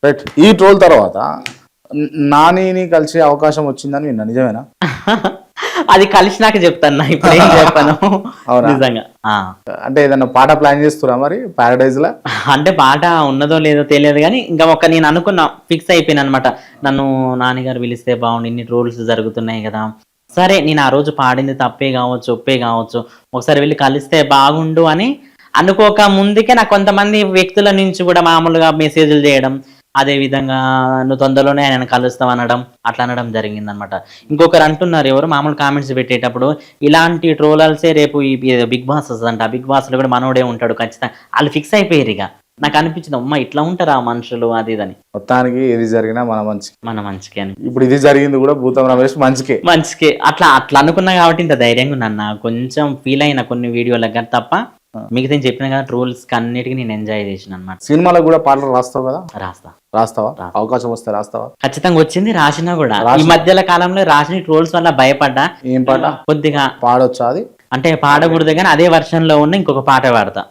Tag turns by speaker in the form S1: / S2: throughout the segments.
S1: Right. ఈ troll తర్వాత నానిని కలిసే అవకాశం వచ్చిందని విన్నా, నిజమేనా?
S2: అది కలిసినాక చెప్తాను, ఇప్పుడు ఏం చెప్పాను.
S1: అవునా?
S2: నిజంగా
S1: అంటే ఏదన్నా పాట ప్లాన్ చేస్తురా మరి పారడైజ్ లా?
S2: అంటే పాట ఉన్నదో లేదో తెలియదు కానీ ఇంకా నేను అనుకున్నా, ఫిక్స్ అయిపోయినా అనమాట. నన్ను నాన్నగారు పిలిస్తే బాగుండు, ఇన్ని ట్రోల్స్ జరుగుతున్నాయి కదా, సరే నేను ఆ రోజు పాడింది తప్పే కావచ్చు ఒప్పే కావచ్చు, ఒకసారి వెళ్ళి కలిస్తే బాగుండు అని అనుకోక ముందుకే నాకు కొంతమంది వ్యక్తుల నుంచి కూడా మామూలుగా మెసేజ్లు చేయడం, అదే విధంగా నువ్వు తొందరలోనే ఆయన కలుస్తావు అనడం, అట్లా అనడం జరిగింది అనమాట. ఇంకొకరు అంటున్నారు, ఎవరు మామూలు కామెంట్స్ పెట్టేటప్పుడు, ఇలాంటి ట్రోలర్సే రేపు ఈ బిగ్ బాస్ వస్తుందంట, ఆ బిగ్ బాస్ లో కూడా మనోడే ఉంటాడు ఖచ్చితంగా, వాళ్ళు ఫిక్స్ అయిపోయారు. ఇక నాకు అనిపించింది, అమ్మ ఇట్లా ఉంటారా మనుషులు అది ఇదని.
S1: మొత్తానికి ఏది జరిగినా మన
S2: మంచికే అని.
S1: ఇప్పుడు ఇది జరిగింది కూడా భూతం రమేష్ మంచికే
S2: అట్లా అనుకున్నా కాబట్టి ఇంత ధైర్యంగా ఉన్నాను. కొంచెం ఫీల్ అయిన కొన్ని వీడియోలకు కానీ తప్ప మిగతా చెప్పిన కదా ట్రోల్స్ అన్నిటికీ నేను ఎంజాయ్ చేసిన అనమాట.
S1: సినిమాలో కూడా పాటలు రాస్తావు కదా? రాస్తావా? అవకాశం వస్తే రాస్తావా?
S2: ఖచ్చితంగా వచ్చింది, రాసినా కూడా. ఈ మధ్యల కాలంలో రాసిన ట్రోల్స్ వల్ల భయపడ్డా.
S1: ఏం పాట?
S2: కొద్దిగా
S1: పాడొచ్చా అది?
S2: అంటే పాడకూడదు కానీ అదే వర్షన్ లో ఉన్న ఇంకొక పాట పాడతా.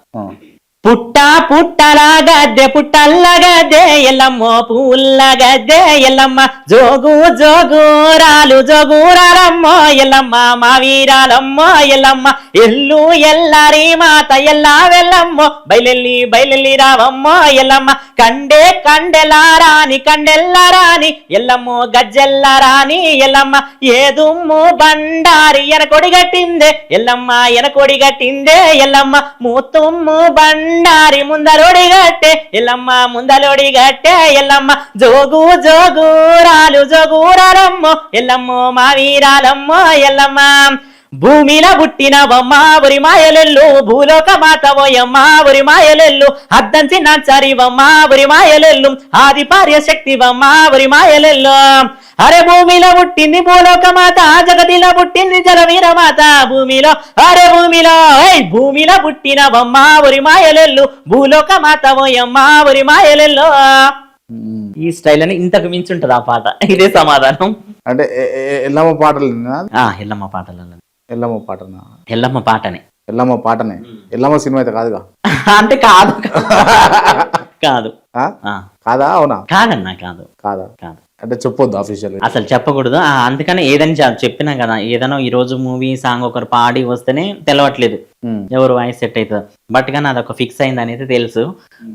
S2: పుట్టలా గద్దె పుట్టల్ల గద్దె ఎల్లమ్మో పూల్ల గద్దె ఎల్లమ్మ జోగు జోగురాలు జోగురాలమ్మో ఎల్లమ్మ మా వీరాలమ్మో ఎల్లమ్మ ఎల్లు ఎల్లారి మాత ఎల్లా వెళ్ళమ్మో బయలెల్లి రావమ్మో ఎల్లమ్మ కండెలారాని కండెల్లారాని ఎల్లమ్మో గజ్జెల్లారాని ఎల్లమ్మ ఏదుమ్ము బండారి ఎనకొడి గట్టిందే ఎల్లమ్మ ఎనకొడి గట్టిందే ఎల్లమ్మ మూతుమ్ము బండారి ముందలోడి గట్టే ఎల్లమ్మ ముందలోడి గట్టే ఎల్లమ్మ జోగు జోగురాలు జోగురాలమ్మో ఎల్లమ్మో మా వీరాలమ్మో ఎల్లమ్మ భూమిలో పుట్టినవమ్మ ఒరి మాయలెల్లు భూలోక మాతవోయమ్మ ఒరి మాయలెల్లు అద్దంచి నాచరివమ్మ ఒరి మాయలెల్లు ఆది పార్య శక్తివమ్మ ఒరి మాయలెల్లు అరే భూమిలో పుట్టింది భూలోక మాత జగతిలో పుట్టింది జలవీర మాత భూమిలో అరే భూమిలో పుట్టినవమ్మ ఒరి మాయలెల్లు భూలోక మాతవోయమ్మ ఒరి మాయలెల్లు. ఈ స్టైల్ అని ఇంతకు మించి ఉంటది ఆ పాట. ఇదే సమాధానం.
S1: అంటే ఎల్లమ్మ పాటలు?
S2: ఎల్లమ్మ పాటలు.
S1: ఎల్లమ్మ పాటనా?
S2: ఎల్లమ్మ పాటనే.
S1: ఎల్లమ్మ పాటనే. ఎల్లమ్మ సినిమా అయితే కాదుగా?
S2: అంటే కాదు కాదు
S1: కాదా? అవునా?
S2: కాదన్నా కాదా?
S1: అంటే చెప్పొద్దు అఫీషియల్,
S2: అసలు చెప్పకూడదు. అందుకని ఏదైనా చెప్పినా కదా, ఏదైనా ఈ రోజు మూవీ సాంగ్ ఒకరు పాడి వస్తేనే తెలవట్లేదు ఎవరు వాయిస్ సెట్ అవుతుంది. బట్ కానీ అదొక ఫిక్స్ అయింది అనేది తెలుసు.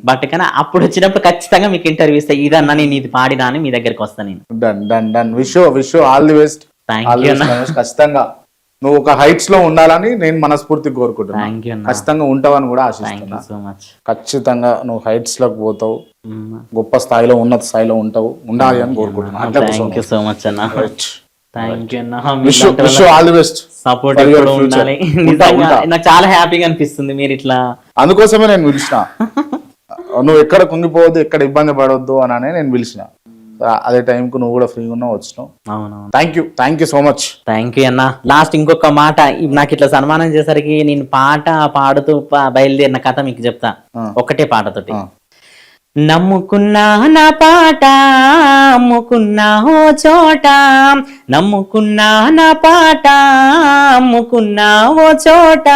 S2: బట్ కానీ అప్పుడు వచ్చినప్పుడు ఖచ్చితంగా మీకు ఇంటర్వ్యూ ఇస్తా, ఇదన్నా నేను ఇది పాడినా అని మీ దగ్గరికి వస్తాను నేను.
S1: Done. Wish all the best. ఖచ్చితంగా నువ్వు ఒక హైట్స్ లో ఉండాలని నేను మనస్ఫూర్తిగా కోరుకుంటున్నాను. ఖచ్చితంగా ఉంటావని కూడా ఆశిస్తున్నా. ఖచ్చితంగా నువ్వు హైట్స్ లోకి పోతావు, గొప్ప స్థాయిలో ఉన్నత స్థాయిలో ఉండాలి అని కోరుకుంటున్నాను.
S2: నాకు చాలా హ్యాపీగా అనిపిస్తుంది మీరు ఇట్లా.
S1: అందుకోసమే నేను పిలిచిన, నువ్వు ఎక్కడ కుంగిపోవద్దు, ఎక్కడ ఇబ్బంది పడవద్దు అని నేను పిలిచిన. అదే టైంకు నువ్వు కూడా ఫ్రీగా ఉన్నావు, వచ్చినావు. Thank you so much.
S2: Thank you అన్న. లాస్ట్ ఇంకొక మాట, నాకు ఇట్లా సన్మానం చేసరికి నేను పాట పాడుతూ బయలుదేరిన కథ మీకు చెప్తా, ఒకటే పాటతోటి. నమ్ముకున్నా నా పాట అమ్ముకున్నా ఓ చోట, నమ్ముకున్నా నా పాట అమ్ముకున్నా ఓ చోట,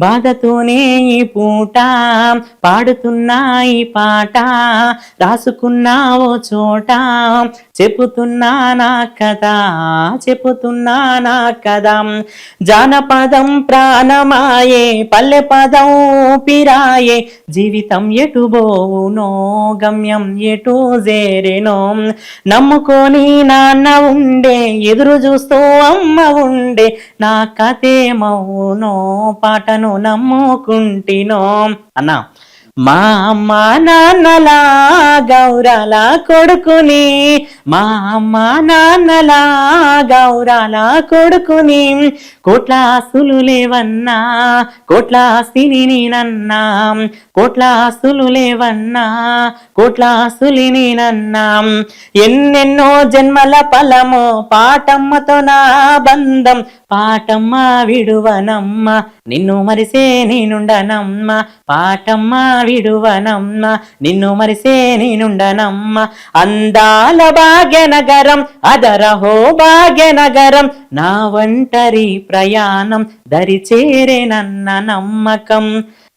S2: బాధతోనే ఈ పూట పాడుతున్నా ఈ పాట, రాసుకున్నా ఓ చోట చెప్పుతున్నా నా కదా, చెప్పుతున్నా నా కదా. జానపదం ప్రాణమాయే, పల్లె పదం పిరాయే, జీవితం ఎటుబోవునో గమ్యం ఎటు చేరెనో, నమ్ముకొని నాన్న ఉండే, ఎదురు చూస్తూ అమ్మ ఉండే, నా కథేమవునో పాటను నమ్ముకుంటినో. అన్నా, మా అమ్మ నాన్నలా గౌరాల కొడుకుని, మా అమ్మ నాన్నలా గౌరాల కొడుకుని, కోట్ల ఆస్తులు లేవన్నా కోట్ల ఆస్తిని నేనన్నా, కోట్ల ఆస్తులు లేవన్నా కోట్ల ఆస్తులు నేనన్నా, ఎన్నెన్నో జన్మల ఫలమో పాటమ్మతో నా బంధం, పాటమ్మ విడువనమ్మ నిన్ను మరిసే నేనుండనమ్మ, పాటమ్మ విడువనమ్మ నిన్ను మరిసే నేనుండనమ్మ. అందాల భాగ్యనగరం అదరహో భాగ్యనగరం, నా ఒంటరి ప్రయాణం దరి చేరే నన్న నమ్మకం.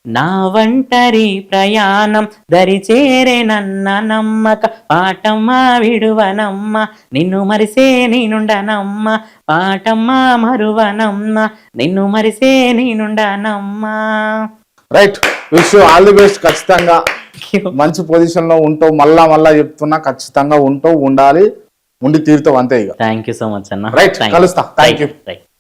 S2: నా ఒంటరి ప్రయాణం దరి చేరే నన్న నమ్మక పాటమ్మా విడువనమ్మ నిన్ను మరిసే నేనుండనమ్మ పాటమ్మా మరువనమ్మ నిన్ను మరిసే నేనుండనమ్మ.
S1: Right, wish you all the best. ఖచ్చితంగా మంచి పొజిషన్ లో ఉంటావు, మళ్ళా చెప్తున్నా, ఖచ్చితంగా ఉంటావు, ఉండాలి, ఉండి తీరుతావు, అంతే ఇక.
S2: థ్యాంక్ యూ సో మచ్ అన్న.
S1: రైట్, కలుస్తా. Thank you.